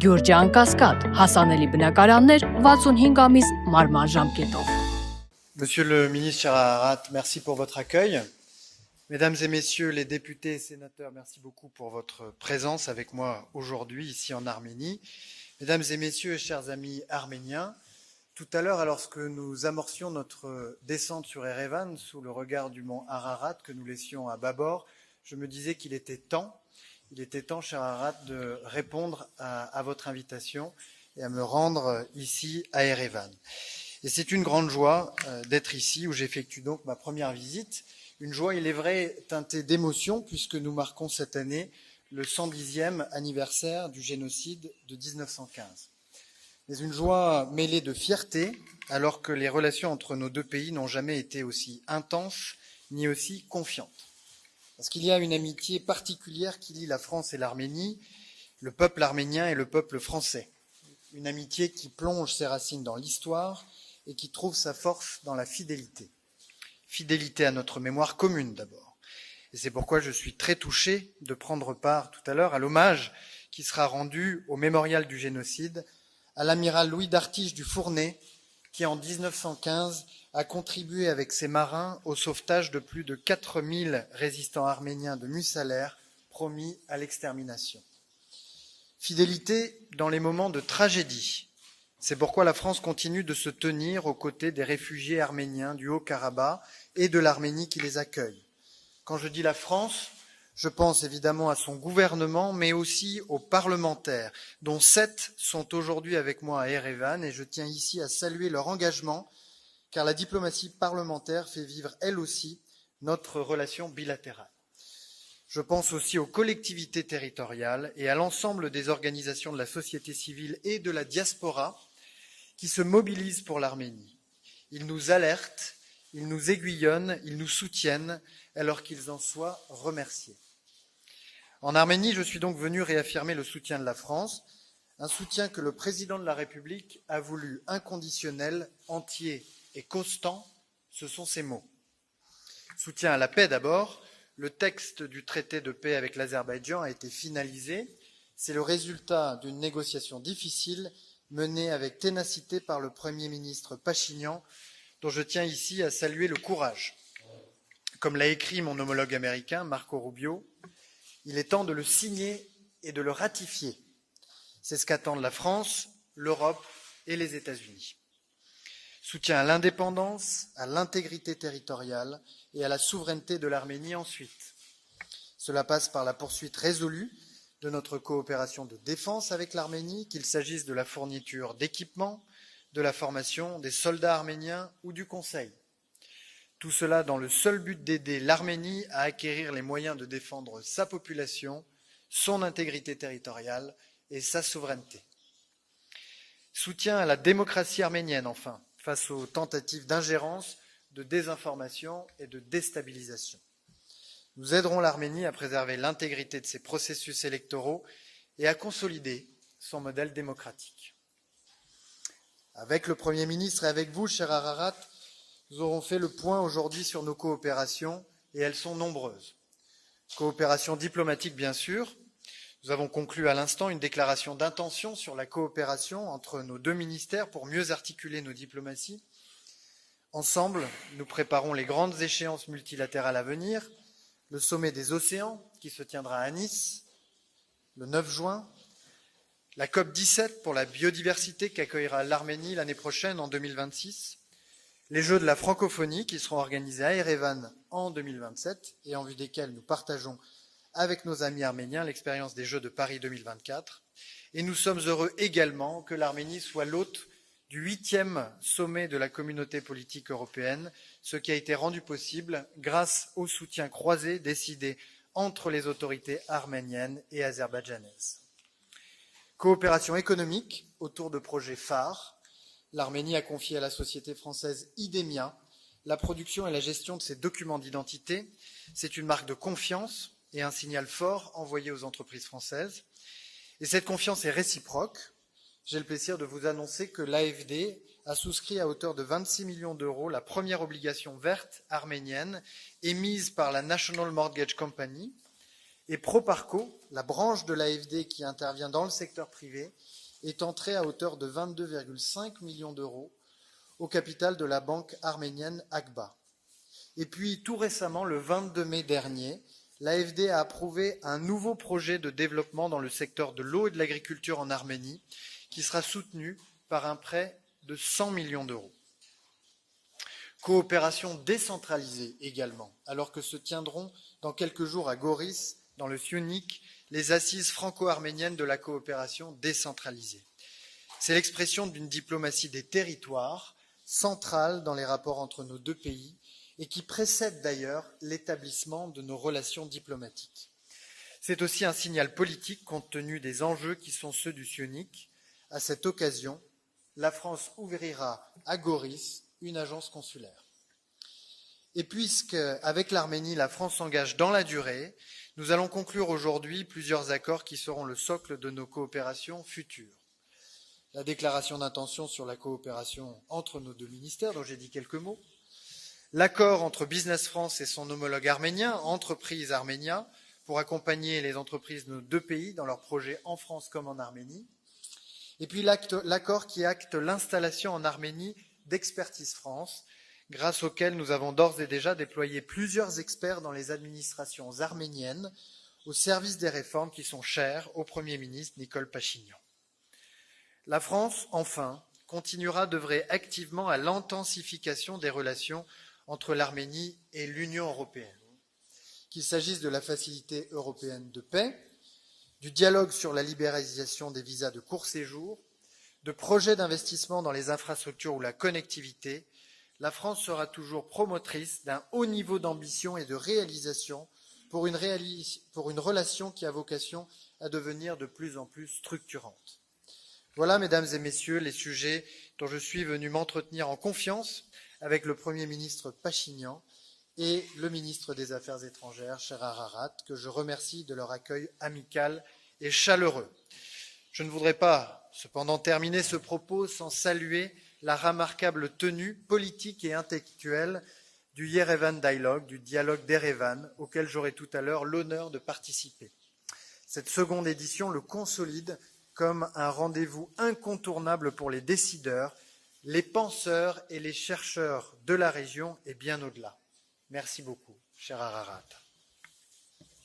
Գյուրջյան Կասկադ, հասանելի բնակարաններ 65 ամիս մարման ժամկետով։ Monsieur le ministre Ararat, merci pour votre accueil. Mesdames et messieurs les députés et sénateurs, merci beaucoup pour votre présence avec moi aujourd'hui ici en Arménie. Mesdames et messieurs, chers amis arméniens, tout à l'heure, lorsque nous amorcions notre descente sur Erevan sous le regard du mont Ararat que nous laissions à bâbord, je me disais qu'il était temps, cher Ararat, de répondre à votre invitation et à me rendre ici à Erevan. Et c'est une grande joie d'être ici où j'effectue donc ma première visite. Une joie, il est vrai, teintée d'émotion puisque nous marquons cette année le 110e anniversaire du génocide de 1915. Mais une joie mêlée de fierté alors que les relations entre nos deux pays n'ont jamais été aussi intenses ni aussi confiantes. Parce qu'il y a une amitié particulière qui lie la France et l'Arménie, le peuple arménien et le peuple français. Une amitié qui plonge ses racines dans l'histoire et qui trouve sa force dans la fidélité. Fidélité à notre mémoire commune d'abord. Et c'est pourquoi je suis très touché de prendre part tout à l'heure à l'hommage qui sera rendu au mémorial du génocide à l'amiral Louis d'Artiche du Fournay, qui en 1915 a contribué avec ses marins au sauvetage de plus de 4000 résistants arméniens de Mussalère promis à l'extermination. Fidélité dans les moments de tragédie. C'est pourquoi la France continue de se tenir aux côtés des réfugiés arméniens du Haut-Karabakh et de l'Arménie qui les accueille. Quand je dis la France, je pense évidemment à son gouvernement, mais aussi aux parlementaires, dont 7 sont aujourd'hui avec moi à Erevan, et je tiens ici à saluer leur engagement, car la diplomatie parlementaire fait vivre elle aussi notre relation bilatérale. Je pense aussi aux collectivités territoriales et à l'ensemble des organisations de la société civile et de la diaspora qui se mobilisent pour l'Arménie. Ils nous alertent, ils nous aiguillonnent, ils nous soutiennent, alors qu'ils en soient remerciés. En Arménie, je suis donc venu réaffirmer le soutien de la France, un soutien que le président de la République a voulu inconditionnel, entier et constant, ce sont ses mots. Soutien à la paix d'abord, le texte du traité de paix avec l'Azerbaïdjan a été finalisé, c'est le résultat d'une négociation difficile menée avec ténacité par le Premier ministre Pachinian, dont je tiens ici à saluer le courage. Comme l'a écrit mon homologue américain, Marco Rubio, il est temps de le signer et de le ratifier. C'est ce qu'attendent la France, l'Europe et les États-Unis. Soutien à l'indépendance, à l'intégrité territoriale et à la souveraineté de l'Arménie ensuite. Cela passe par la poursuite résolue de notre coopération de défense avec l'Arménie, qu'il s'agisse de la fourniture d'équipements, de la formation des soldats arméniens ou du conseil. Tout cela dans le seul but d'aider l'Arménie à acquérir les moyens de défendre sa population, son intégrité territoriale et sa souveraineté. Soutien à la démocratie arménienne, enfin, face aux tentatives d'ingérence, de désinformation et de déstabilisation. Nous aiderons l'Arménie à préserver l'intégrité de ses processus électoraux et à consolider son modèle démocratique. Avec le Premier ministre et avec vous, cher Ararat, nous aurons fait le point aujourd'hui sur nos coopérations et elles sont nombreuses. Coopération diplomatique, bien sûr. Nous avons conclu à l'instant une déclaration d'intention sur la coopération entre nos deux ministères pour mieux articuler nos diplomaties. Ensemble, nous préparons les grandes échéances multilatérales à venir, le sommet des océans qui se tiendra à Nice le 9 juin, la COP17 pour la biodiversité qu'accueillera l'Arménie l'année prochaine en 2026, les Jeux de la francophonie qui seront organisés à Erevan en 2027 et en vue desquels nous partageons avec nos amis arméniens l'expérience des Jeux de Paris 2024. Et nous sommes heureux également que l'Arménie soit l'hôte du 8e sommet de la communauté politique européenne, ce qui a été rendu possible grâce au soutien croisé décidé entre les autorités arméniennes et azerbaïdjanaises. Coopération économique autour de projets phares. L'Arménie a confié à la société française Idemia la production et la gestion de ses documents d'identité. C'est une marque de confiance et un signal fort envoyé aux entreprises françaises. Et cette confiance est réciproque. J'ai le plaisir de vous annoncer que l'AFD a souscrit à hauteur de 26 millions d'euros la première obligation verte arménienne émise par la National Mortgage Company Et Proparco, la branche de l'AFD qui intervient dans le secteur privé, est entrée à hauteur de 22,5 millions d'euros au capital de la banque arménienne Akba. Et puis, tout récemment, le 22 mai dernier, l'AFD a approuvé un nouveau projet de développement dans le secteur de l'eau et de l'agriculture en Arménie, qui sera soutenu par un prêt de 100 millions d'euros. Coopération décentralisée également, alors que se tiendront dans quelques jours à Goris, dans le Syunik, les assises franco-arméniennes de la coopération décentralisée. C'est l'expression d'une diplomatie des territoires, centrale dans les rapports entre nos deux pays, et qui précède d'ailleurs l'établissement de nos relations diplomatiques. C'est aussi un signal politique compte tenu des enjeux qui sont ceux du Syunik. À cette occasion, la France ouvrira à Goris une agence consulaire. Et puisque, avec l'Arménie, la France s'engage dans la durée, nous allons conclure aujourd'hui plusieurs accords qui seront le socle de nos coopérations futures. La déclaration d'intention sur la coopération entre nos deux ministères, dont j'ai dit quelques mots, l'accord entre Business France et son homologue arménien, Entreprise Arménia, pour accompagner les entreprises de nos deux pays dans leurs projets en France comme en Arménie, et puis l'accord qui acte l'installation en Arménie d'Expertise France, grâce auquel nous avons d'ores et déjà déployé plusieurs experts dans les administrations arméniennes au service des réformes qui sont chères au Premier ministre Nicole Pachinian. La France, enfin, continuera d'œuvrer activement à l'intensification des relations entre l'Arménie et l'Union européenne, qu'il s'agisse de la Facilité européenne de paix, du dialogue sur la libéralisation des visas de court séjour, de projets d'investissement dans les infrastructures ou la connectivité. La France sera toujours promotrice d'un haut niveau d'ambition et de réalisation pour une relation qui a vocation à devenir de plus en plus structurante. Voilà, mesdames et messieurs, les sujets dont je suis venu m'entretenir en confiance avec le Premier ministre Pachinian et le ministre des Affaires étrangères, cher Ararat, que je remercie de leur accueil amical et chaleureux. Je ne voudrais pas cependant terminer ce propos sans saluer la remarquable tenue politique et intellectuelle du Yerevan Dialogue, du dialogue d'Erevan, auquel j'aurai tout à l'heure l'honneur de participer. Cette seconde édition le consolide comme un rendez-vous incontournable pour les décideurs, les penseurs et les chercheurs de la région et bien au-delà. Merci beaucoup, cher Ararat.